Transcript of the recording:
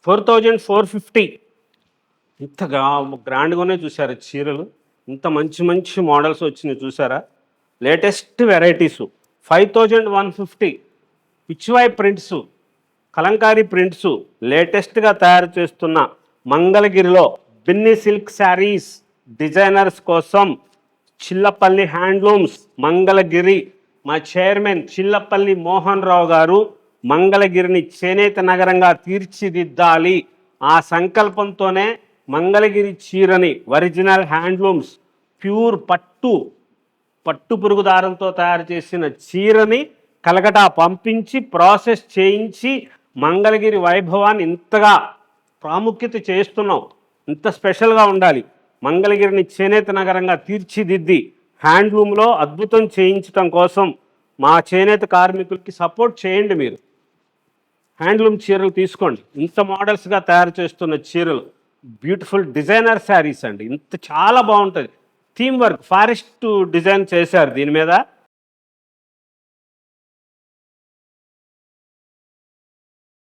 4450. ఇంత గ్రాండ్గానే చూసారు చీరలు, ఇంత మంచి మంచి మోడల్స్ వచ్చినాయి చూసారా, latest varieties. 5150 పిచ్చివాయి prints, Kalamkari prints, లేటెస్ట్గా తయారు చేస్తున్న మంగళగిరిలో బిన్ని సిల్క్ శారీస్ డిజైనర్స్ కోసం చిల్లపల్లి హ్యాండ్లూమ్స్ మంగళగిరి. మా చైర్మన్ చిల్లపల్లి మోహన్ రావు గారు మంగళగిరిని చేనేత నగరంగా తీర్చిదిద్దాలి ఆ సంకల్పంతోనే మంగళగిరి చీరని ఒరిజినల్ హ్యాండ్లూమ్స్ ప్యూర్ పట్టు పురుగు దారంతో తయారు చేసిన చీరని కలకటా పంపించి ప్రాసెస్ చేయించి మంగళగిరి వైభవాన్ని ఇంతగా ప్రాముఖ్యత చేస్తున్నాం. ఇంత స్పెషల్గా ఉండాలి. మంగళగిరిని చేనేత నగరంగా తీర్చిదిద్ది హ్యాండ్లూమ్లో అద్భుతం చేయించడం కోసం మా చేనేత కార్మికులకి సపోర్ట్ చేయండి. మీరు హ్యాండ్లూమ్ చీరలు తీసుకోండి. ఇంత మోడల్స్గా తయారు చేస్తున్న చీరలు బ్యూటిఫుల్ డిజైనర్ శారీస్ అండి. ఇంత చాలా బాగుంటుంది. థీమ్ వర్క్ ఫారెస్ట్ డిజైన్ చేశారు దీని మీద.